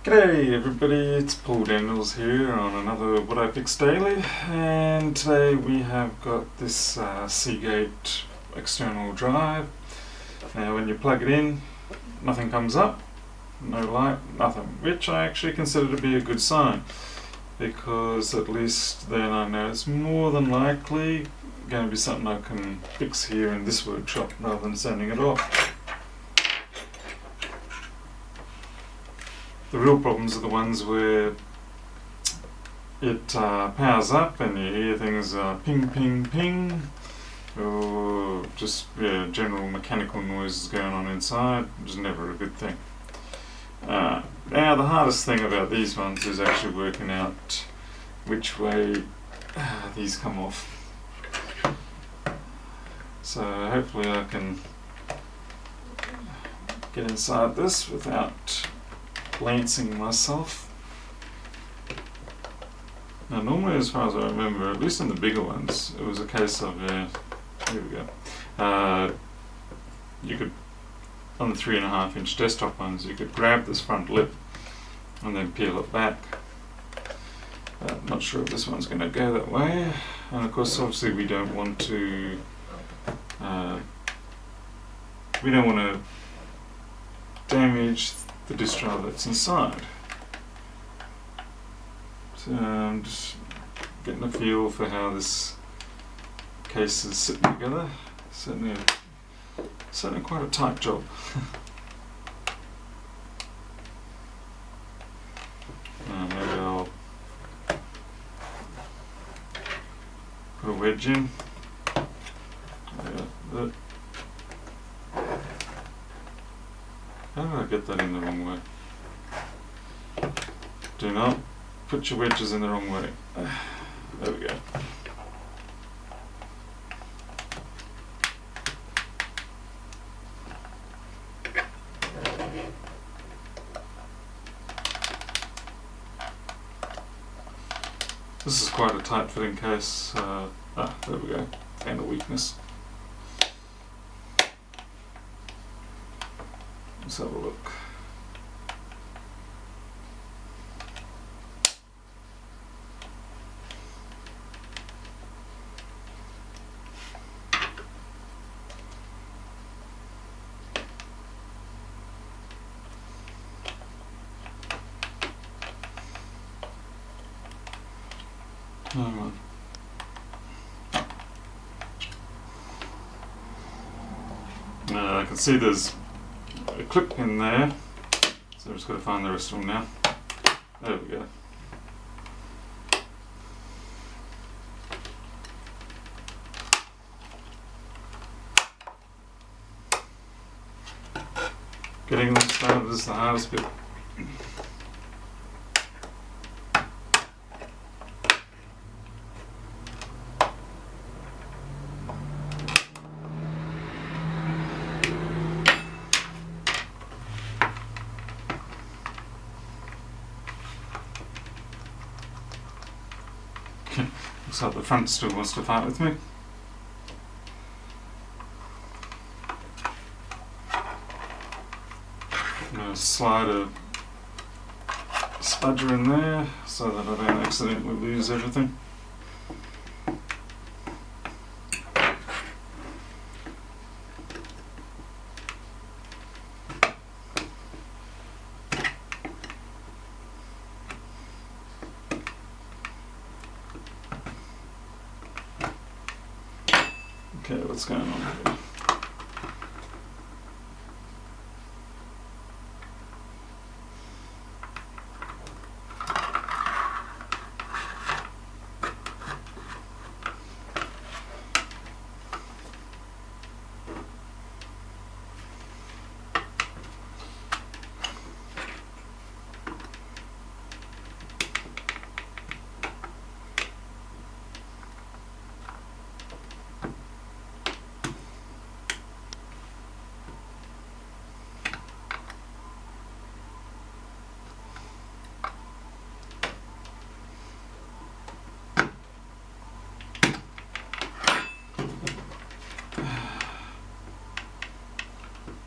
G'day everybody, it's Paul Daniels here on another What I Fix Daily, and today we have got this Seagate external drive. Now when you plug it in, nothing comes up, no light, nothing, which I actually consider to be a good sign, because at least then I know it's more than likely going to be something I can fix here in this workshop rather than sending it off. The real problems are the ones where it powers up and you hear things ping, ping, ping, or just general mechanical noises going on inside, which is never a good thing. Now the hardest thing about these ones is actually working out which way these come off. So hopefully I can get inside this without lancing myself. Now normally, as far as I remember, at least in the bigger ones, it was a case of, here we go, you could, on the 3.5 inch desktop ones, you could grab this front lip and then peel it back. I'm not sure if this one's going to go that way, and of course obviously we don't want to damage the disk drive that's inside. So I'm just getting a feel for how this case is sitting together. Certainly quite a tight job. Maybe I'll put a wedge in. How did I get that in the wrong way? Do not put your wedges in the wrong way. There we go. This is quite a tight fitting case. There we go. Found a weakness. Let's have a look. Hang on. I can see there's a clip in there, so I've just got to find the rest of them now. There we go. Getting them started is the hardest bit. Looks like the front still wants to fight with me. I'm going to slide a spudger in there so that I don't accidentally lose everything. Okay, what's going on here?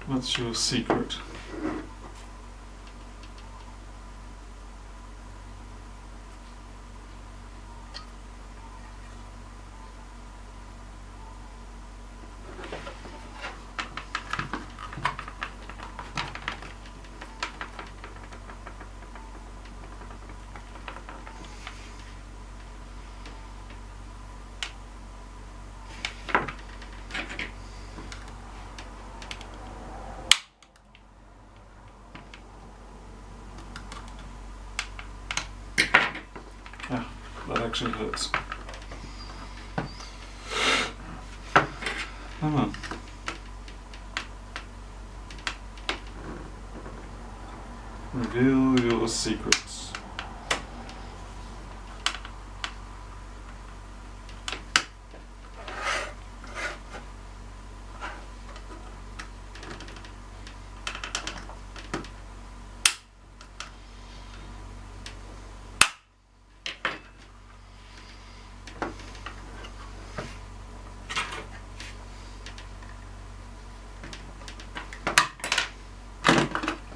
What's your secret? That actually hurts. Come on. Reveal your secrets.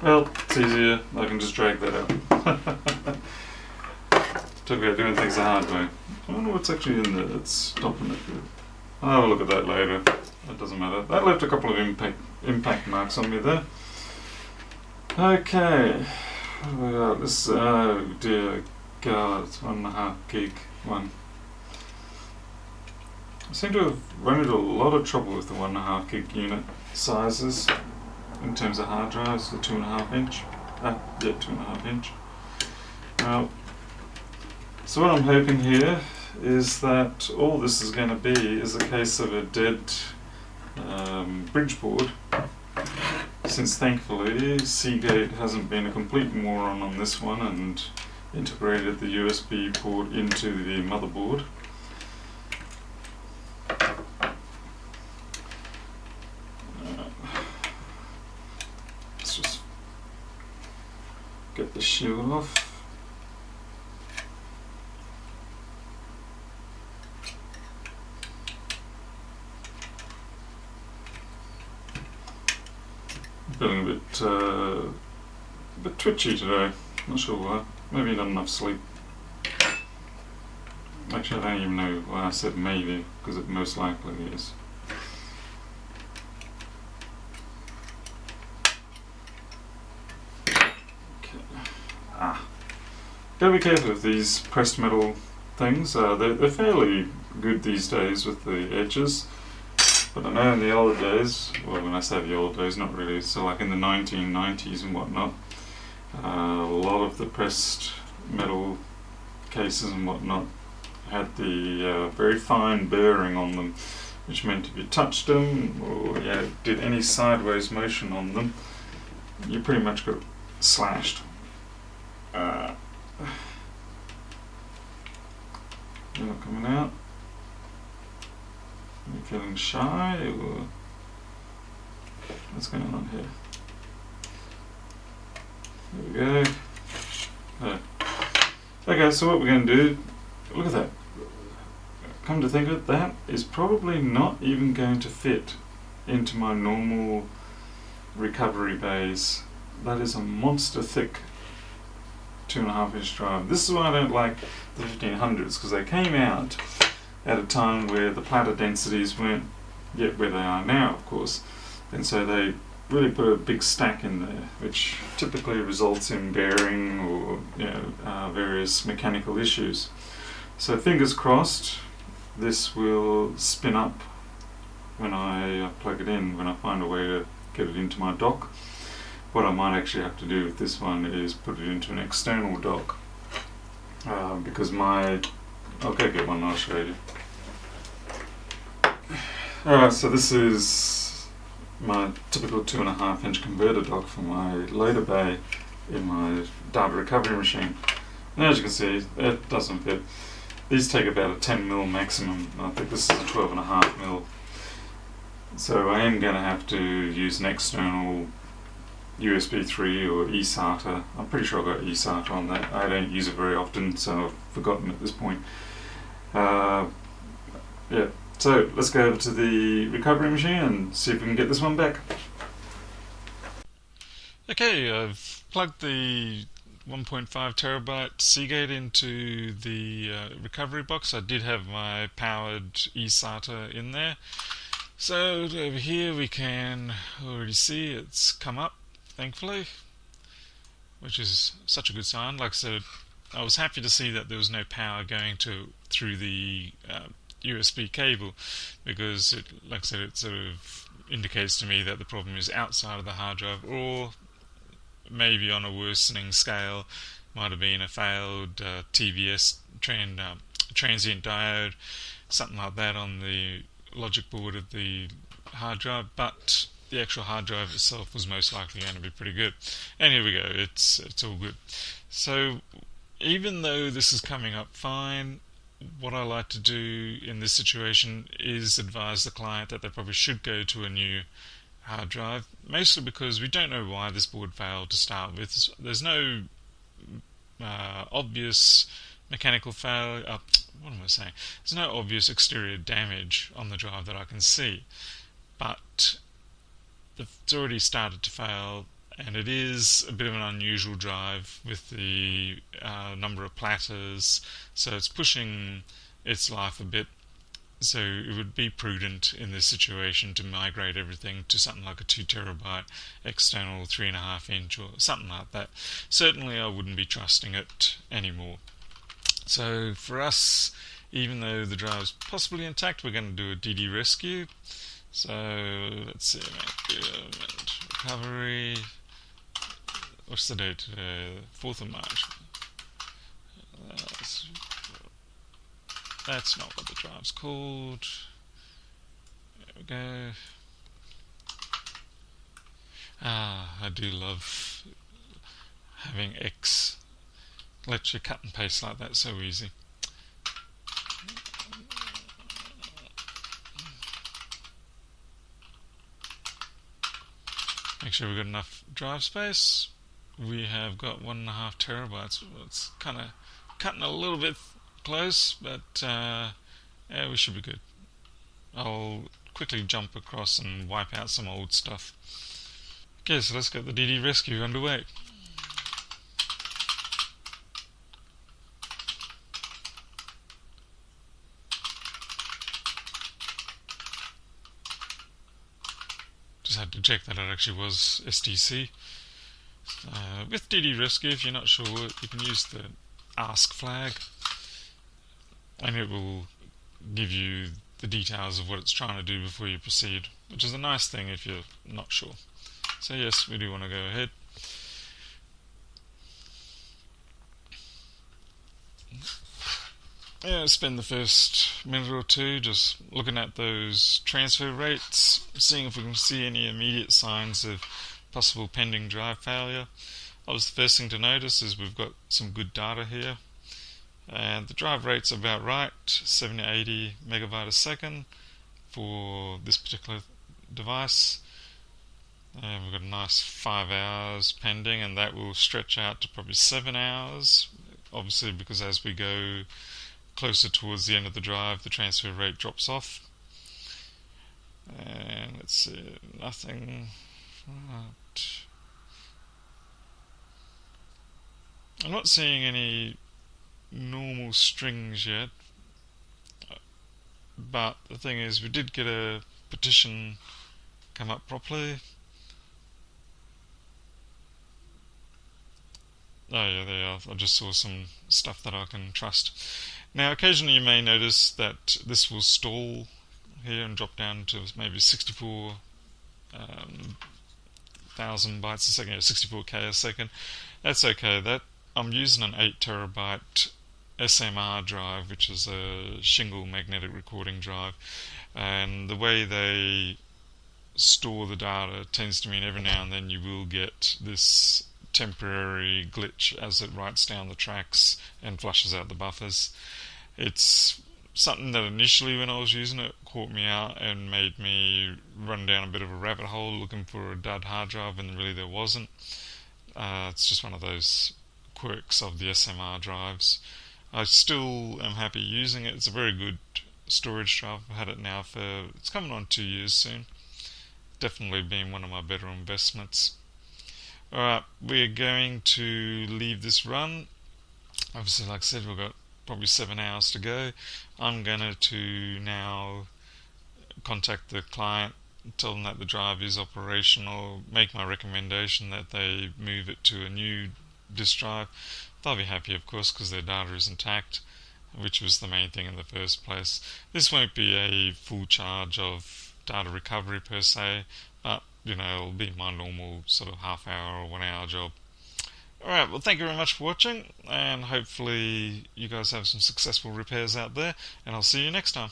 Well, it's easier. I can just drag that out. Talk about doing things the hard way. I wonder what's actually in there that's stopping it. I'll have a look at that later. That doesn't matter. That left a couple of impact marks on me there. Okay. What have we got? This, oh dear God, it's 1.5 gig one. I seem to have run into a lot of trouble with the 1.5 gig unit sizes. In terms of hard drives, the 2.5 inch. 2.5 inch. Now, so what I'm hoping here is that all this is going to be is a case of a dead bridge board, since thankfully Seagate hasn't been a complete moron on this one and integrated the USB port into the motherboard. Get the shield off. Feeling a bit twitchy today. Not sure why. Maybe not enough sleep. Actually, I don't even know why I said maybe, because it most likely is. Gotta be careful with these pressed metal things. They're fairly good these days with the edges, but I know in the old days, well, when I say the old days, not really, so like in the 1990s and whatnot, a lot of the pressed metal cases and whatnot had the very fine bearing on them, which meant if you touched them or did any sideways motion on them, you pretty much got slashed. You're not coming out. Are you feeling shy, or what's going on here? There we go. There. Okay, so what we're going to do, look at that. Come to think of it, that is probably not even going to fit into my normal recovery bays. That is a monster thick 2.5 inch drive. This is why I don't like the 1500s, because they came out at a time where the platter densities weren't yet where they are now, of course, and so they really put a big stack in there, which typically results in bearing or various mechanical issues. So fingers crossed this will spin up when I plug it in, when I find a way to get it into my dock. What I might actually have to do with this one is put it into an external dock, because I'll go get one and I'll show you. Alright, so this is my typical 2.5 inch converter dock for my loader bay in my data recovery machine. And as you can see, it doesn't fit. These take about a 10mm maximum. I think this is a 12.5mm. So I am going to have to use an external USB 3 or eSATA. I'm pretty sure I've got eSATA on that. I don't use it very often, so I've forgotten at this point. So let's go over to the recovery machine and see if we can get this one back. Okay, I've plugged the 1.5 terabyte Seagate into the recovery box. I did have my powered eSATA in there. So over here we can already see it's come up, thankfully, which is such a good sign. Like I said, I was happy to see that there was no power going through the USB cable, because like I said, it sort of indicates to me that the problem is outside of the hard drive, or maybe on a worsening scale might have been a failed TVS transient diode, something like that on the logic board of the hard drive, but the actual hard drive itself was most likely going to be pretty good. And here we go, it's all good. So even though this is coming up fine, what I like to do in this situation is advise the client that they probably should go to a new hard drive, mostly because we don't know why this board failed to start with. There's no obvious mechanical failure. What am I saying? There's no obvious exterior damage on the drive that I can see, but it's already started to fail, and it is a bit of an unusual drive with the number of platters, so it's pushing its life a bit. So it would be prudent in this situation to migrate everything to something like a 2 terabyte external 3.5 inch or something like that. Certainly I wouldn't be trusting it anymore. So for us, even though the drive is possibly intact, we're going to do a DD rescue. So let's see, recovery. What's the date today? 4th of March. That's not what the drive's called. There we go. I do love having X let you cut and paste like that so easy. Make sure we've got enough drive space. We have got 1.5 terabytes. It's kind of cutting a little bit close, but yeah, we should be good. I'll quickly jump across and wipe out some old stuff. Okay, so let's get the DD rescue underway. Just had to check that it actually was STC. With DD rescue, if you're not sure, you can use the ask flag, and it will give you the details of what it's trying to do before you proceed, which is a nice thing if you're not sure. So yes, we do want to go ahead. Yeah, spend the first minute or two just looking at those transfer rates, seeing if we can see any immediate signs of possible pending drive failure. Obviously, the first thing to notice is we've got some good data here, and the drive rate's about right, 70 to 80 megabyte a second for this particular device. And we've got a nice 5 hours pending, and that will stretch out to probably 7 hours, obviously, because as we go closer towards the end of the drive, the transfer rate drops off. And let's see, nothing. Right. I'm not seeing any normal strings yet, but the thing is, we did get a petition come up properly. Oh yeah, there you are. I just saw some stuff that I can trust. Now, occasionally you may notice that this will stall here and drop down to maybe 64,000 bytes a second, 64k a second. That's okay. That I'm using an 8 terabyte SMR drive, which is a shingle magnetic recording drive, and the way they store the data tends to mean every now and then you will get this temporary glitch as it writes down the tracks and flushes out the buffers. It's something that initially when I was using it caught me out and made me run down a bit of a rabbit hole looking for a dud hard drive when really there wasn't. It's just one of those quirks of the SMR drives. I still am happy using it. It's a very good storage drive. I've had it now for, it's coming on 2 years soon. Definitely been one of my better investments. Alright, we're going to leave this run. Obviously, like I said, we've got probably 7 hours to go. I'm going to now contact the client, tell them that the drive is operational, make my recommendation that they move it to a new disk drive. They'll be happy, of course, because their data is intact, which was the main thing in the first place. This won't be a full charge of data recovery per se, but you know, it'll be my normal sort of half hour or 1 hour job. Alright, well thank you very much for watching, and hopefully you guys have some successful repairs out there, and I'll see you next time.